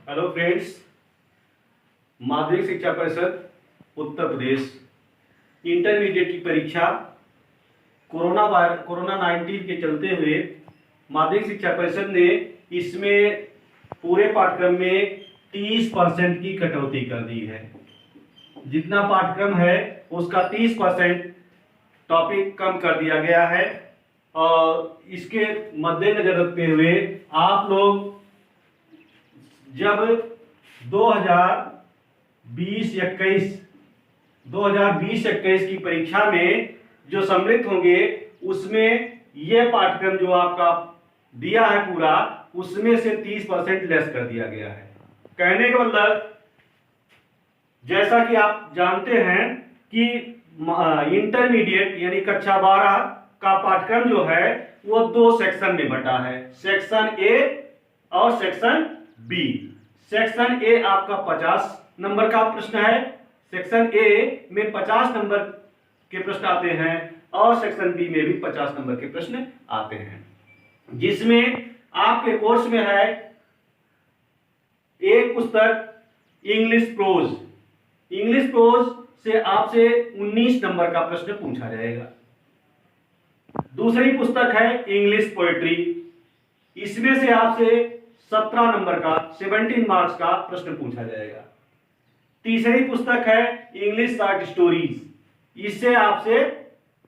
Hello friends, माध्यमिक शिक्षा परिषद उत्तर प्रदेश इंटरमीडिएट की परीक्षा कोरोना 19 के चलते हुए माध्यमिक शिक्षा परिषद ने इसमें पूरे पाठ्यक्रम में 30% की कटौती कर दी है। जितना पाठ्यक्रम है उसका 30% टॉपिक कम कर दिया गया है और इसके मद्देनजर रखते हुए आप लोग जब 2020-21 की परीक्षा में जो सम्मिलित होंगे उसमें यह पाठ्यक्रम जो आपका दिया है पूरा, उसमें से 30% लेस कर दिया गया है। कहने का मतलब जैसा कि आप जानते हैं कि इंटरमीडिएट यानी कक्षा 12 का पाठ्यक्रम जो है वो 2 सेक्शन में बटा है, सेक्शन ए और सेक्शन बी। सेक्शन ए आपका 50 नंबर का प्रश्न है, सेक्शन ए में 50 नंबर के प्रश्न आते हैं और सेक्शन बी में भी 50 नंबर के प्रश्न आते हैं, जिसमें आपके कोर्स में है एक पुस्तक इंग्लिश प्रोज। इंग्लिश प्रोज से आपसे 19 नंबर का प्रश्न पूछा जाएगा। दूसरी पुस्तक है इंग्लिश पोएट्री, इसमें से आपसे 17 नंबर का 17 मार्क्स का प्रश्न पूछा जाएगा। तीसरी पुस्तक है इंग्लिश शॉर्ट स्टोरीज, इससे आपसे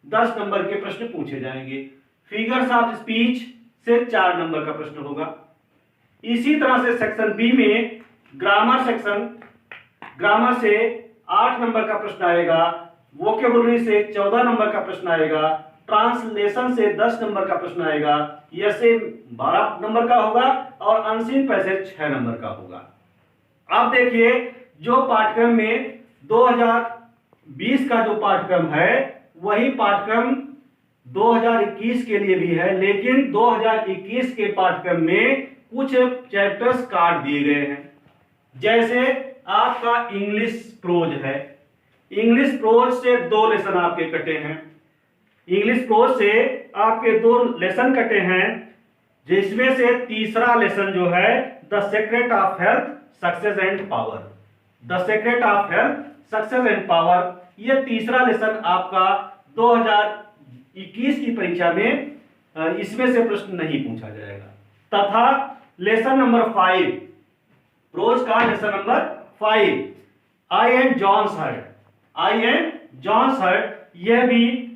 10 नंबर के प्रश्न पूछे जाएंगे। फिगर्स ऑफ स्पीच से 4 नंबर का प्रश्न होगा। इसी तरह से सेक्शन बी में ग्रामर से 8 नंबर का प्रश्न आएगा, वोकेबुलरी से 14 नंबर का प्रश्न आएगा, ट्रांसलेशन से 10 नंबर का प्रश्न आएगा, यह से 12 नंबर का होगा और अनसीन पैसेज 6 नंबर का होगा। अब देखिए, जो पाठ्यक्रम में 2020 का जो पाठ्यक्रम है वही पाठ्यक्रम 2021 के लिए भी है, लेकिन 2021 के पाठ्यक्रम में कुछ चैप्टर्स काट दिए गए हैं। जैसे आपका इंग्लिश प्रोज है, इंग्लिश प्रोज से 2 लेसन आपके कटे हैं। इंग्लिश प्रोज से आपके 2 लेसन कटे हैं, जिसमें से तीसरा लेसन जो है the secret of health success and power. The secret of health success and power, यह तीसरा लेसन आपका 2021 की परीक्षा में इसमें से प्रश्न नहीं पूछा जाएगा। तथा लेसन नंबर 5, प्रोज का lesson number 5 I and John hurt, यह भी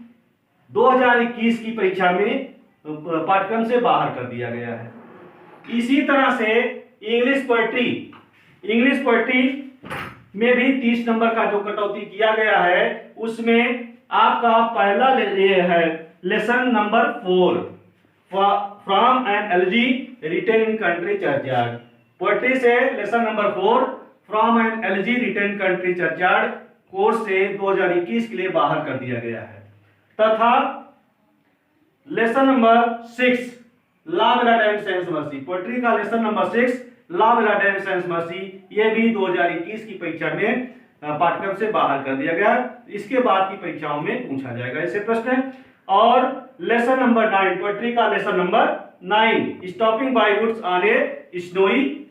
2021 की परीक्षा में पाठ्यक्रम से बाहर कर दिया गया है। इसी तरह से इंग्लिश पोएट्री में भी 30 नंबर का जो कटौती किया गया है, उसमें आपका पहला ये है lesson number 4 from an elegy written in country churchyard. Poetry से lesson number 4 from an elegy written country churchyard course से 2021 के लिए बाहर कर दिया गया है। तथा लेसन नंबर 6 ला मेरा टाइम सेंस मर्सी, पोएट्री का लेसन नंबर 6 ला मेरा टाइम सेंस मर्सी, यह भी 2021 की परीक्षा में पाठ्यक्रम से बाहर कर दिया गया। इसके बाद की परीक्षाओं में पूछा जाएगा ऐसे प्रश्न। और लेसन नंबर 9, पोएट्री का lesson number 9 stopping by woods on a snowy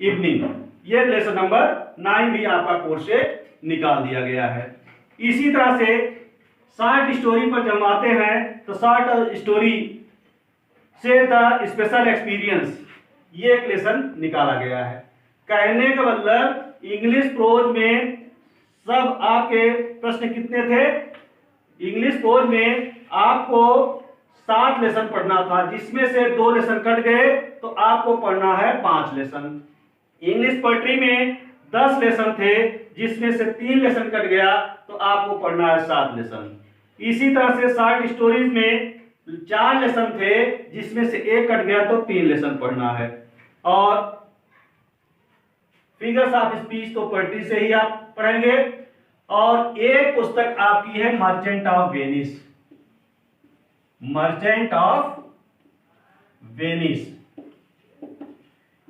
evening, यह लेसन नंबर 9 भी आपका कोर्स से निकाल दिया गया है। इसी तरह से शॉर्ट स्टोरी पर जब आते हैं तो शॉर्ट स्टोरी से द स्पेशल एक्सपीरियंस, ये एक लेसन निकाला गया है। कहने का मतलब इंग्लिश प्रोज में सब आपके प्रश्न कितने थे? इंग्लिश प्रोज में आपको 7 लेसन पढ़ना था, जिसमें से 2 लेसन कट गए तो आपको पढ़ना है 5 लेसन। इंग्लिश पोएट्री में 10 लेसन थे, जिसमें से 3 लेसन कट गया तो आपको पढ़ना है 7 लेसन। इसी तरह से शॉर्ट स्टोरीज में 4 लेसन थे, जिसमें से 1 कट गया तो 3 लेसन पढ़ना है। और फिगर्स ऑफ स्पीच तो पोएट्री से ही आप पढ़ेंगे। और एक पुस्तक आपकी है मर्चेंट ऑफ वेनिस।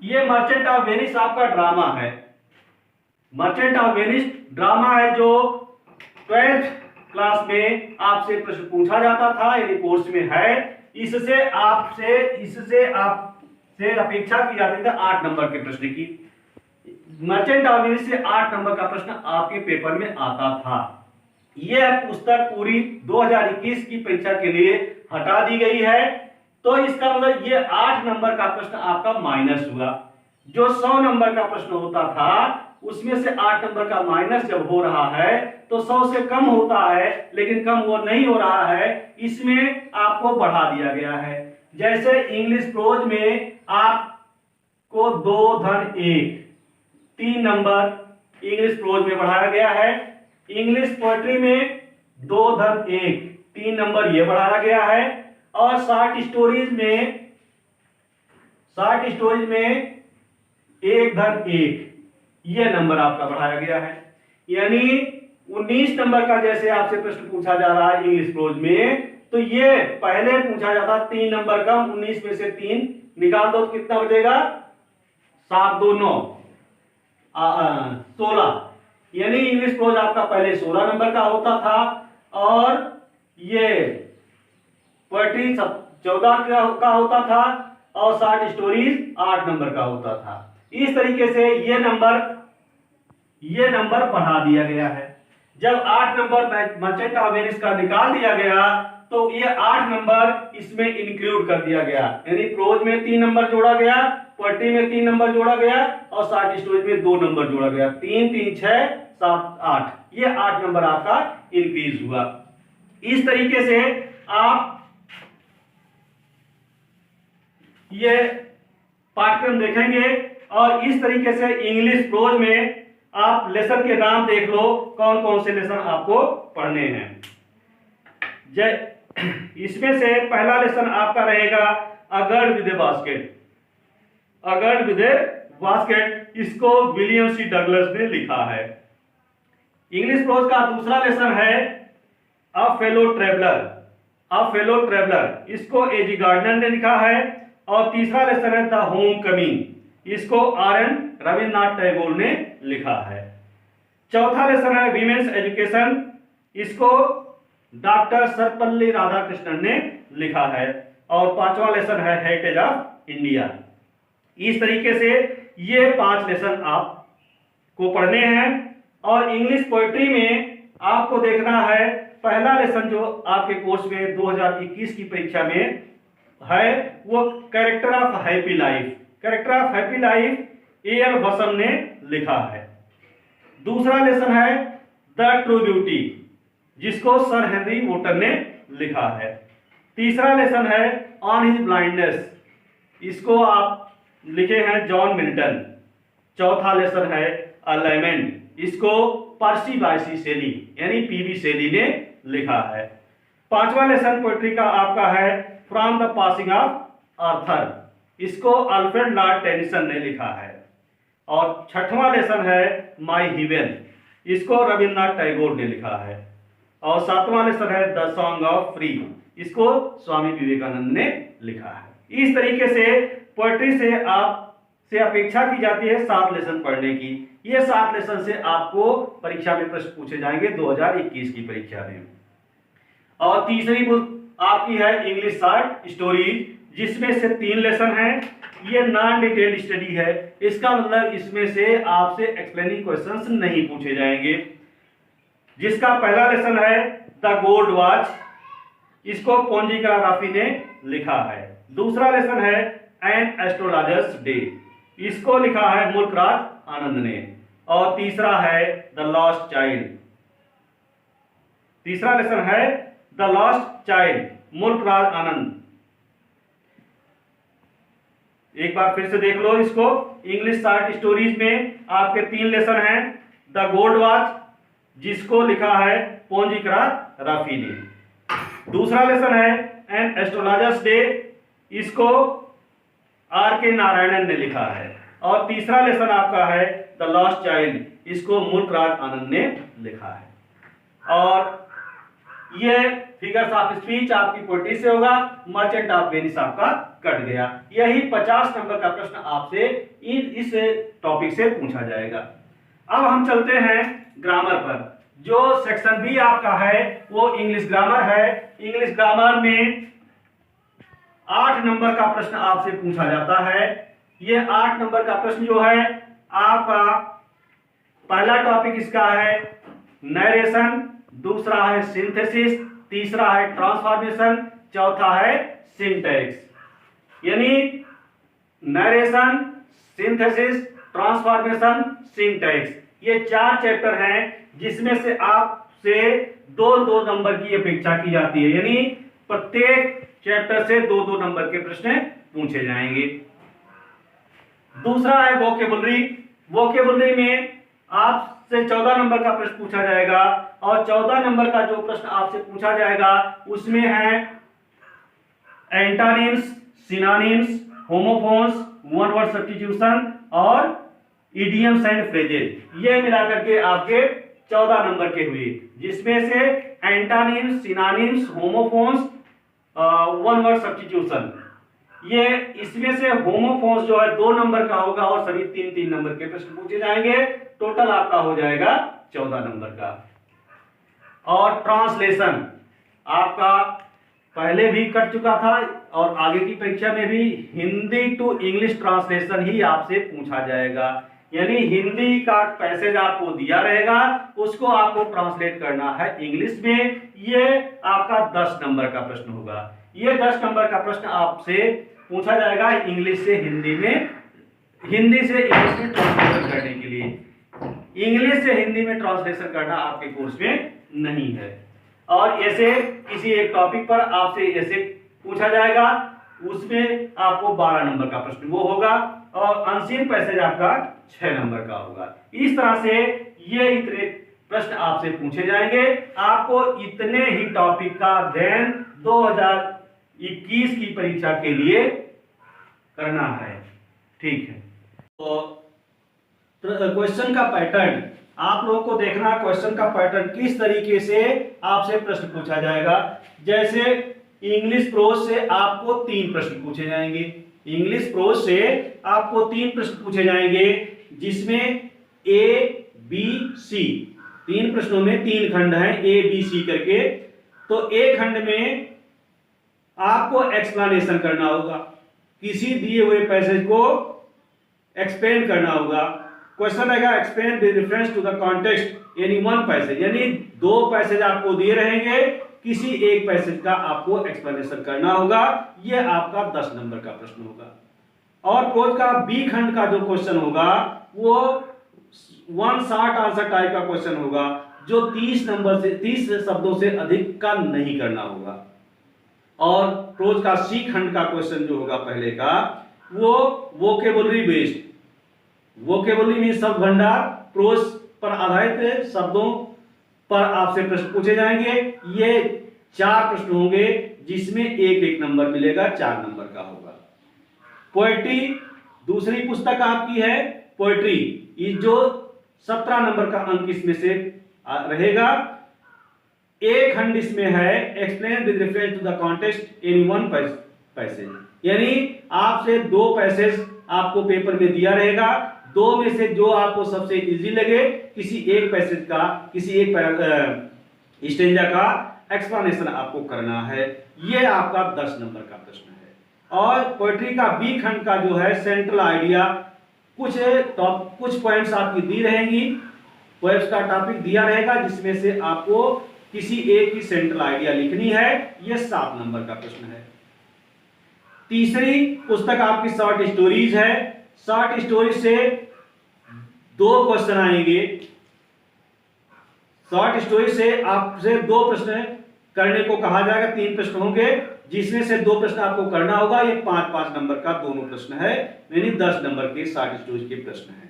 ये मर्चेंट ऑफ वेनिस आपका ड्रामा है। मर्चेंट ऑफ वेनिस ड्रामा है जो 12th क्लास में आपसे प्रश्न पूछा जाता था, यदि कोर्स में है। इससे आपसे से अपेक्षा की जाती थी 8 नंबर के प्रश्न की। मर्चेंट ऑफ वेनिस से 8 नंबर का प्रश्न आपके पेपर में आता था। यह पुस्तक पूरी 2021 की परीक्षा के लिए हटा दी गई है, तो इसका मतलब ये 8 नंबर का प्रश्न आपका माइनस हुआ। जो 100 नंबर का प्रश्न होता था उसमें से 8 नंबर का माइनस जब हो रहा है तो 100 से कम होता है, लेकिन कम वो नहीं हो रहा है, इसमें आपको बढ़ा दिया गया है। जैसे इंग्लिश प्रोज में आपको 2-1 3 नंबर इंग्लिश प्रोज में बढ़ाया गया है। इंग्लिश पोएट्री में 2-1 3 नंबर ये बढ़ाया गया है। और शॉर्ट स्टोरीज में 1-1 ये नंबर आपका बढ़ाया गया है। यानी 19 नंबर का जैसे आपसे प्रश्न पूछा जा रहा है इंग्लिश प्रोज में, तो ये पहले पूछा जाता 3 नंबर का, 19 में से 3 निकाल दो तो कितना बचेगा, 7-2 9 16। यानी इंग्लिश प्रोज आपका पहले 16 नंबर का होता था और ये पोएट्री 14 का होता था और शॉर्ट स्टोरीज 8 नंबर का होता था। इस तरीके से ये नंबर बढ़ा दिया गया है। जब 8 नंबर मर्चेंट ऑफ वेनिस का निकाल दिया गया तो ये 8 नंबर इसमें इंक्लूड कर दिया गया। यानी प्रोज में 3 नंबर जोड़ा गया, पोएट्री में 3 नंबर जोड़ा गया और शॉर्ट स्टोरीज में 2 नंबर जोड़ा गया। 3 3 6 7 8 ये 8 नंबर आपका इंक्रीज हुआ। इस तरीके से आप ये पाठ्यक्रम देखेंगे और इस तरीके से इंग्लिश प्रोज में आप लेसन के नाम देख लो, कौन कौन से लेसन आपको पढ़ने हैं। इसमें से पहला लेसन आपका रहेगा a girl with A basket. A girl with A basket, इसको विलियम सी डगलस ने लिखा है। इंग्लिश प्रोज का दूसरा लेसन है a fellow traveller. A fellow traveller, इसको एजी गार्डनर ने लिखा है। और तीसरा लेसन है द होम कमिंग, इसको आर.एन. रविन्द्रनाथ टैगोर ने लिखा है। चौथा लेसन है वीमेंस एजुकेशन, इसको डॉक्टर सर्वपल्ली राधाकृष्णन ने लिखा है। और पांचवा लेसन है हेरिटेज ऑफ इंडिया। इस तरीके से ये 5 लेसन आपको पढ़ने हैं। और इंग्लिश पोएट्री में आपको देखना है पहला लेसन जो आपके कोर्स में 2021 की परीक्षा में है वो character of happy life. Character of happy life A L. वसम ने लिखा है। दूसरा लेसन है द ट्रू ब्यूटी, जिसको सर हेनरी वोटर ने लिखा है। तीसरा लेसन है ऑन हिज ब्लाइंडनेस, इसको आप लिखे हैं जॉन मिल्टन। चौथा लेसन है अ लेमेंट, इसको पर्सी बायसी शेली यानी पीबी शेली ने लिखा है। पांचवा लेसन पोएट्री का आपका है from the passing of Arthur, इसको अल्फ्रेड लॉर्ड टेनिसन ने लिखा है। और छठवां लेसन है माय हेवन, इसको रविन्द्रनाथ टैगोर ने लिखा है। और सातवां लेसन है द सॉन्ग ऑफ फ्री, इसको स्वामी विवेकानंद ने लिखा है। इस तरीके से पोएट्री से आपसे अपेक्षा की जाती है 7 लेसन पढ़ने की। ये 7 लेसन से आपको परीक्षा में प्रश्न पूछे जाएंगे 2021 की परीक्षा में। और तीसरी बुक आपकी है इंग्लिश शॉर्ट स्टोरीज, जिसमें से 3 लेसन हैं। ये नॉन डिटेल्ड स्टडी है, इसका मतलब इसमें से आपसे एक्सप्लेनिंग क्वेश्चंस नहीं पूछे जाएंगे। जिसका पहला लेसन है द गोल्ड वॉच, इसको पोंजिकरा राफी ने लिखा है। दूसरा लेसन है एन एस्ट्रोलॉजर्स डे, इसको लिखा है मुल्कराज आनंद ने। और तीसरा है द लॉस्ट चाइल्ड, तीसरा लेसन है द लॉस्ट चाइल्ड, मुल्कराज आनंद। एक बार फिर से देख लो इसको। इंग्लिश शॉर्ट स्टोरीज में आपके 3 लेसन हैं। द गोल्ड वॉच, जिसको लिखा है पोंजिकरा राफी ने। दूसरा लेसन है एन एस्ट्रोलॉजर्स डे, इसको आर.के. नारायणन ने लिखा है। और तीसरा लेसन आपका है द लॉस्ट चाइल्ड, इसको मुल्कराज आनंद ने लिखा है। और ये फिगर्स ऑफ स्पीच आपकी पोएट्री से होगा। मर्चेंट ऑफ वेनिस आपका कट गया। यही 50 नंबर का प्रश्न आपसे इस टॉपिक से पूछा जाएगा। अब हम चलते हैं ग्रामर पर। जो सेक्शन बी आपका है वो इंग्लिश ग्रामर है। इंग्लिश ग्रामर में 8 नंबर का प्रश्न आपसे पूछा जाता है। ये 8 नंबर का प्रश्न जो है आपका पहला टॉपिक इसका है नरेशन, दूसरा है सिंथेसिस, तीसरा है ट्रांसफॉर्मेशन, चौथा है सिंटैक्स। यानी नरेशन, सिंथेसिस, ट्रांसफॉर्मेशन, सिंटैक्स, ये 4 चैप्टर हैं जिसमें से आपसे 2-2 नंबर की अपेक्षा की जाती है। यानी प्रत्येक चैप्टर से 2-2 नंबर के प्रश्न पूछे जाएंगे। दूसरा है वोकेबुलरी। वोकेबुलरी में आपसे 14 नंबर का प्रश्न पूछा जाएगा और 14 नंबर का जो प्रश्न आपसे पूछा जाएगा उसमें है antonyms, synonyms, homophones, one word substitution और इडियम्स एंड फ्रेजेस। ये मिलाकर के आपके 14 नंबर के हुए, जिसमें से antonyms, synonyms, homophones, one word substitution, ये इसमें से होमोफोन्स जो है 2 नंबर का होगा और सभी 3-3 नंबर के प्रश्न पूछे जाएंगे। टोटल आपका हो जाएगा 14 नंबर का। और ट्रांसलेशन आपका पहले भी कट चुका था और आगे की परीक्षा में भी हिंदी टू इंग्लिश ट्रांसलेशन ही आपसे पूछा जाएगा। यानी हिंदी का पैसेज आपको दिया रहेगा, उसको आपको ट्रांसलेट करना है इंग्लिश में। ये आपका 10 नंबर का प्रश्न होगा। ये 10 नंबर का प्रश्न आपसे पूछा जाएगा इंग्लिश से हिंदी में, हिंदी से इंग्लिश में ट्रांसलेशन करने के लिए। इंग्लिश से हिंदी में ट्रांसलेशन करना आपके कोर्स में नहीं है। और ऐसे किसी एक टॉपिक पर आपसे ऐसे पूछा जाएगा, उसमें आपको 12 नंबर का प्रश्न वो होगा और अनसीन पैसेज आपका 6 नंबर का होगा। इस तरह से ये इतने प्रश्न आपसे पूछे जाएंगे। आपको इतने ही टॉपिक का अध्ययन 2021 की परीक्षा के लिए करना है। ठीक है, तो क्वेश्चन का पैटर्न आप लोगों को देखना, क्वेश्चन का पैटर्न किस तरीके से आपसे प्रश्न पूछा जाएगा। जैसे इंग्लिश प्रोज से आपको 3 प्रश्न पूछे जाएंगे। इंग्लिश प्रोज से आपको 3 प्रश्न पूछे जाएंगे, जिसमें ए बी सी, 3 प्रश्नों में 3 खंड हैं ए बी सी करके। तो ए खंड में आपको एक्सप्लेनेशन करना होगा, किसी दिए हुए पैसेज को एक्सप्लेन करना होगा। क्वेश्चन रहेगा explain with reference to the context any one passage, यानी 2 पैसेज आपको दिए रहेंगे, किसी एक पैसेज का आपको एक्सप्लेनेशन करना होगा। यह आपका 10 नंबर का प्रश्न होगा। और प्रोज का बी खंड का जो क्वेश्चन होगा वो 1 शॉर्ट आंसर टाइप का क्वेश्चन होगा, जो 30 शब्दों से अधिक का नहीं करना होगा। और प्रोज का सी खंड का क्वेश्चन जो होगा पहले का, वो वोकेबुलरी बेस्ड, वोकेबुलरी में शब्द भंडार, प्रोज पर आधारित शब्दों पर आपसे प्रश्न पूछे जाएंगे। ये 4 प्रश्न होंगे, जिसमें एक नंबर मिलेगा, 4 नंबर का होगा। पोएट्री दूसरी पुस्तक आपकी है पोएट्री, ये जो 17 नंबर का अंक इसमें से रहेगा। एक खंड इसमें है explain with reference to the context any one passage, यानी आपसे 2 पैसेज आपको पेपर में दिया रहेगा, 2 में से जो आपको सबसे इजी लगे, किसी एक पैसेज का, किसी एक स्टेंजा का एक्सप्लेनेशन आपको करना है। ये आपका 10 नंबर का प्रश्न है। और पोएट्री का बी खंड का जो है सेंट्रल आइडिया, कुछ पॉइंट्स आपकी दी रहेंगी, पोएम्स का टॉपिक दिया रहेगा, जिसमें से आपको किसी एक की सेंट्रल आइडिया लिखनी है। यह 7 नंबर का प्रश्न है। तीसरी पुस्तक आपकी शॉर्ट स्टोरीज है। शॉर्ट स्टोरी से 2 क्वेश्चन आएंगे। शॉर्ट स्टोरी से आपसे 2 प्रश्न करने को कहा जाएगा, 3 प्रश्न होंगे, जिसमें से 2 प्रश्न आपको करना होगा। ये 5-5 नंबर का दोनों प्रश्न है, यानी 10 नंबर के शॉर्ट स्टोरी के प्रश्न है।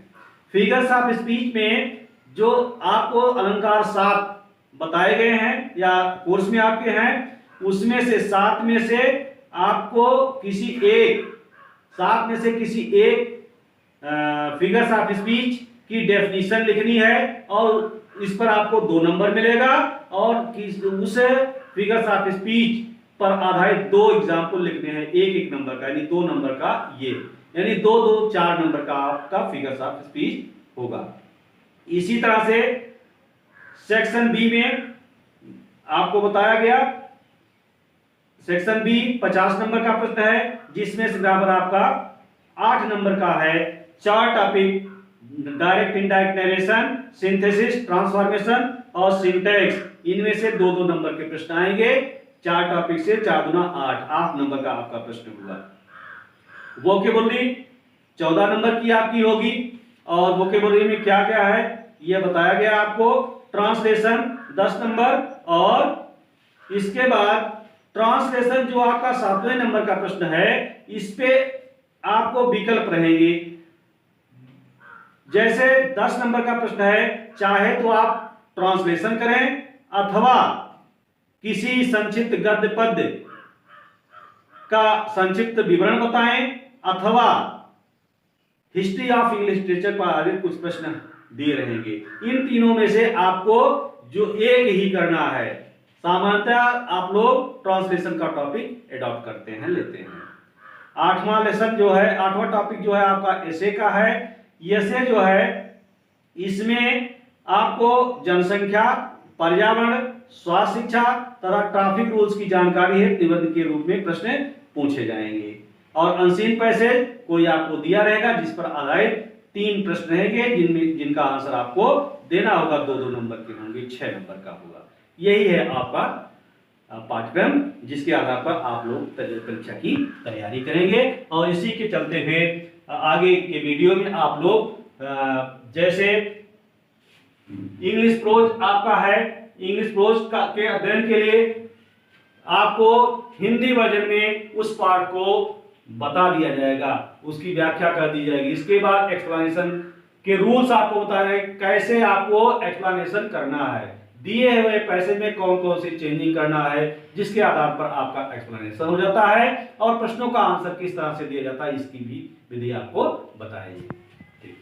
फिगर्स ऑफ स्पीच में जो आपको अलंकार 7 बताए गए हैं या कोर्स में आपके हैं, उसमें से 7 में से आपको किसी एक फिगर्स ऑफ स्पीच की डेफिनेशन लिखनी है और इस पर आपको 2 नंबर मिलेगा। और उस फिगर्स ऑफ स्पीच पर आधारित 2 एग्जाम्पल लिखने हैं, 1-1 नंबर का, यानी 2 नंबर का, ये यानी 2-2 4 नंबर का आपका फिगर्स ऑफ स्पीच होगा। इसी तरह से सेक्शन बी में आपको बताया गया सेक्शन बी 50 नंबर का प्रश्न है, जिसमें से बराबर आपका 8 नंबर का है। 4 topic direct indirect narration, synthesis, transformation और सिंटैक्स, इनमें से 2-2 नंबर के प्रश्न आएंगे। 4 टॉपिक से 4 दूना 8 नंबर का आपका प्रश्न हुआ। वोकेबुलरी 14 नंबर की आपकी होगी, और वोकेबुलरी में क्या क्या है यह बताया गया आपको। ट्रांसलेशन 10 नंबर, और इसके बाद ट्रांसलेशन जो आपका 7वें नंबर का प्रश्न है, इस पे आपको विकल्प रहेंगे। जैसे 10 नंबर का प्रश्न है, चाहे तो आप ट्रांसलेशन करें अथवा किसी संक्षिप्त गद्य पद्य का संक्षिप्त विवरण बताएं, अथवा हिस्ट्री ऑफ इंग्लिश लिटरेचर पर आधारित कुछ प्रश्न दिए रहेंगे। इन तीनों में से आपको जो एक ही करना है। सामान्यतः आप लोग ट्रांसलेशन का टॉपिक एडॉप्ट करते हैं, लेते हैं। 8वां लेसन जो है, 8वां टॉपिक जो है आपका एसे का है। एसे जो है, इसमें आपको जनसंख्या, पर्यावरण, स्वास्थ्य शिक्षा तथा ट्रैफिक रूल्स की जानकारी है निबंध के रूप में प्रश्न पूछे जाएंगे। और अनसीन पैसेज कोई आपको दिया रहेगा, जिस पर आधारित 3 प्रश्न रहेंगे, जिनका आंसर आपको देना होगा। 2-2 नंबर के होंगे, 6 नंबर का होगा। यही है आपका पाठ्यक्रम, जिसके आधार पर आप लोग परीक्षा की तैयारी करेंगे। और इसी के चलते हुए आगे के वीडियो में आप लोग जैसे इंग्लिश प्रोज आपका है, इंग्लिश प्रोज के अध्ययन के लिए आपको हिंदी वर्जन में उस पाठ को बता दिया जाएगा, उसकी व्याख्या कर दी जाएगी। इसके बाद एक्सप्लेनेशन के रूल्स आपको बताए जाएंगे, कैसे आपको एक्सप्लेनेशन करना है, दिए हुए पैसेज में कौन कौन सी चेंजिंग करना है, जिसके आधार पर आपका एक्सप्लेनेशन हो जाता है। और प्रश्नों का आंसर किस तरह से दिया जाता है, इसकी भी विधि आपको बताएगी।